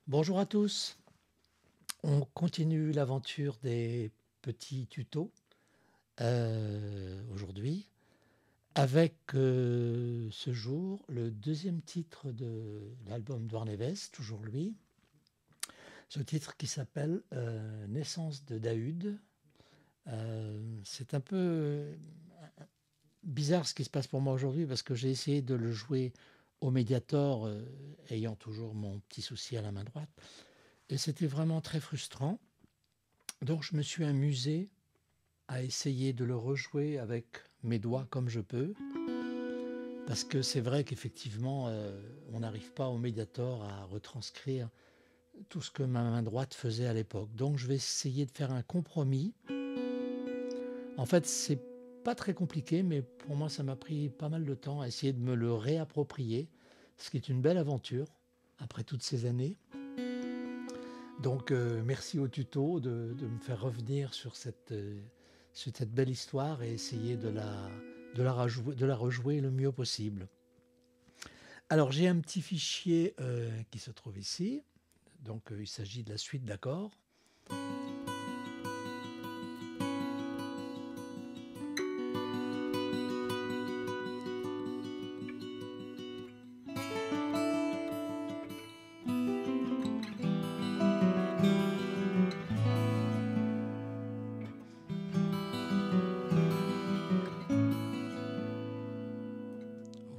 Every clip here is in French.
Bonjour à tous, on continue l'aventure des petits tutos aujourd'hui avec ce jour le deuxième titre de l'album d'Orneves, toujours lui, ce titre qui s'appelle Naissance de Daoud. C'est un peu bizarre ce qui se passe pour moi aujourd'hui parce que j'ai essayé de le jouer au Mediator ayant toujours mon petit souci à la main droite et c'était vraiment très frustrant. Donc je me suis amusé à essayer de le rejouer avec mes doigts comme je peux, parce que c'est vrai qu'effectivement, on n'arrive pas au Mediator à retranscrire tout ce que ma main droite faisait à l'époque. Donc je vais essayer de faire un compromis. En fait, c'est pas très compliqué, mais pour moi, ça m'a pris pas mal de temps à essayer de me le réapproprier, ce qui est une belle aventure après toutes ces années. Donc merci au tuto de me faire revenir sur cette belle histoire et essayer de la rejouer le mieux possible. Alors j'ai un petit fichier qui se trouve ici, donc il s'agit de la suite d'accords.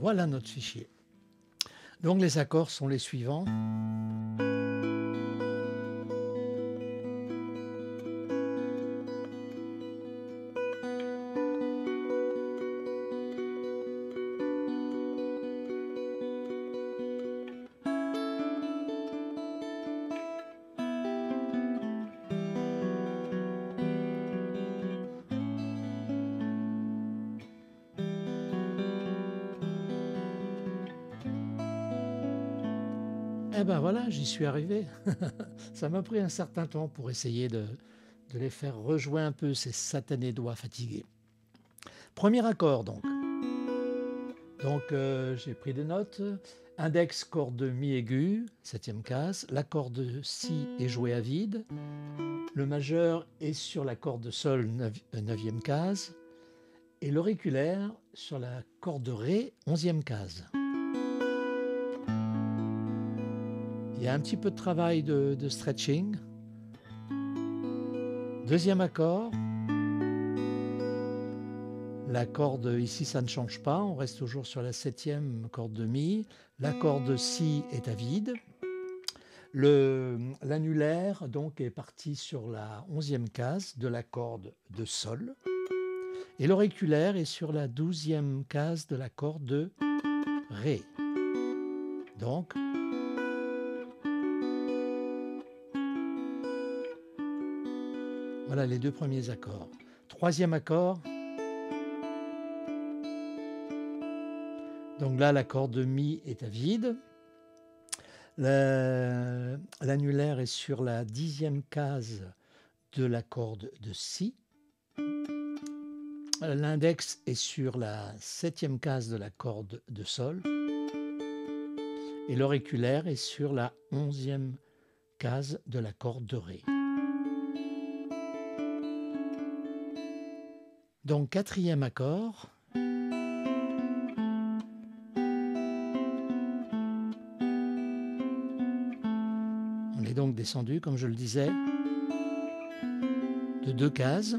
Voilà notre fichier. Donc les accords sont les suivants. Eh ben voilà, j'y suis arrivé. Ça m'a pris un certain temps pour essayer de les faire rejouer un peu ces satanés doigts fatigués. Premier accord donc. Donc j'ai pris des notes. Index, corde mi aiguë, 7e case. La corde si est jouée à vide. Le majeur est sur la corde sol, 9e case. Et l'auriculaire sur la corde ré, 11e case. Il y a un petit peu de travail de stretching. Deuxième accord. La corde ici, ça ne change pas. On reste toujours sur la 7e corde de mi. La corde si est à vide. L'annulaire donc est parti sur la 11e case de la corde de sol. Et l'auriculaire est sur la 12e case de la corde de ré. Donc, voilà les deux premiers accords. Troisième accord. Donc là, la corde de mi est à vide. L'annulaire est sur la 10e case de la corde de si. L'index est sur la 7e case de la corde de sol. Et l'auriculaire est sur la 11e case de la corde de ré. Donc quatrième accord. On est donc descendu, comme je le disais, de 2 cases.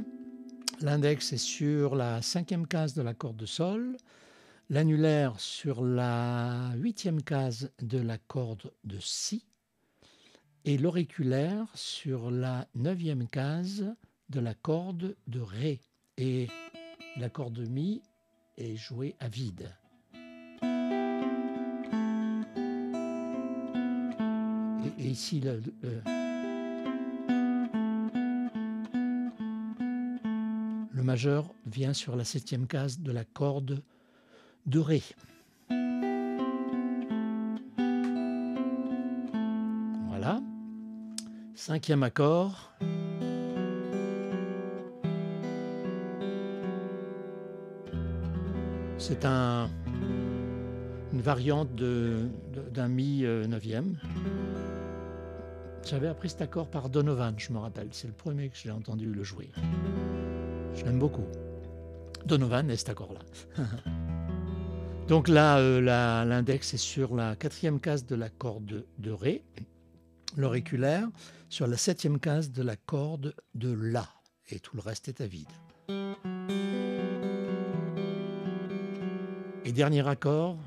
L'index est sur la 5e case de la corde de sol, l'annulaire sur la 8e case de la corde de si et l'auriculaire sur la 9e case de la corde de ré. Et la corde de mi est jouée à vide. Et ici, le majeur vient sur la 7e case de la corde de ré. Voilà. 5e accord. C'est une variante d'un mi 9e. J'avais appris cet accord par Donovan, je me rappelle. C'est le premier que j'ai entendu le jouer. Je l'aime beaucoup. Donovan et cet accord-là. Donc là, l'index est sur la 4e case de la corde de Ré, l'auriculaire sur la 7e case de la corde de La, et tout le reste est à vide. Et dernier accord.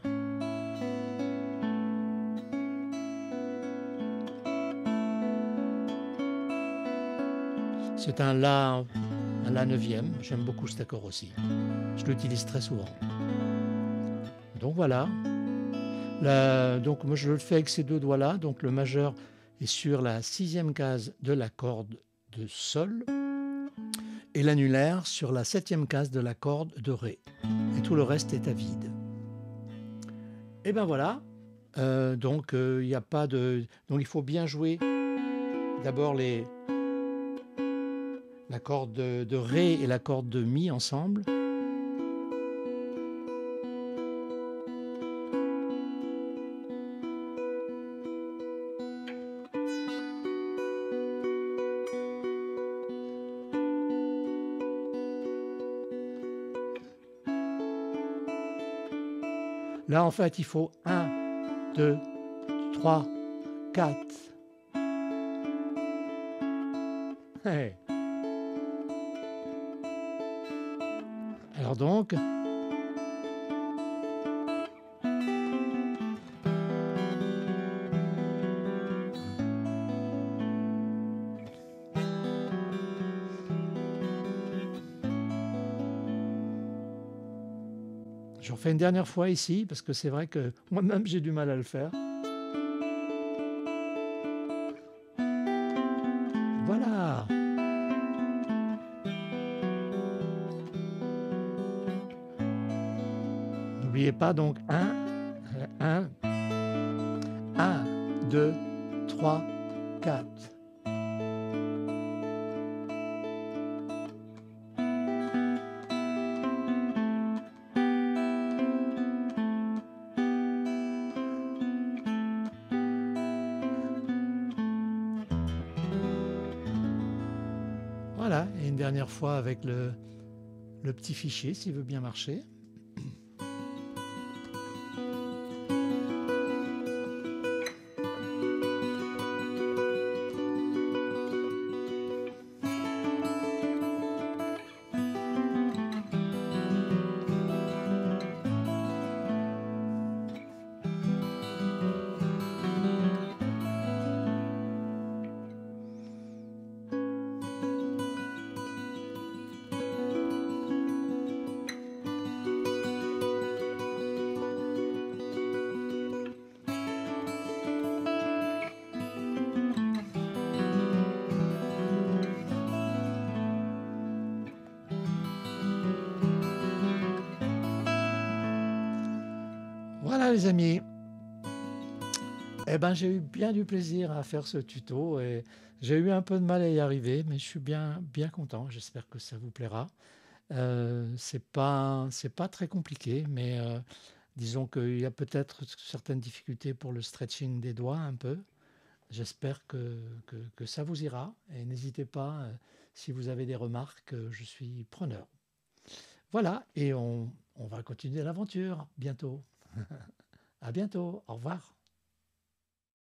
C'est un La 9e, j'aime beaucoup cet accord aussi. Je l'utilise très souvent. Donc voilà. Donc moi je le fais avec ces deux doigts-là. Donc le majeur est sur la 6e case de la corde de Sol et l'annulaire sur la 7e case de la corde de Ré. Et tout le reste est à vide. Et ben voilà. Donc il n'y a pas de. Donc il faut bien jouer d'abord la corde de Ré et la corde de Mi ensemble. Là, en fait, il faut 1, 2, 3, 4. Hey. Alors donc, je refais une dernière fois ici, parce que c'est vrai que moi-même j'ai du mal à le faire. Voilà. N'oubliez pas donc 1, 2, 3, 4. Voilà, et une dernière fois avec le petit fichier s'il veut bien marcher. Voilà les amis, eh ben, j'ai eu bien du plaisir à faire ce tuto et j'ai eu un peu de mal à y arriver, mais je suis bien content, j'espère que ça vous plaira. C'est pas très compliqué, mais disons qu'il y a peut-être certaines difficultés pour le stretching des doigts un peu. J'espère que ça vous ira et n'hésitez pas, si vous avez des remarques, je suis preneur. Voilà, et on va continuer l'aventure bientôt. À bientôt, au revoir.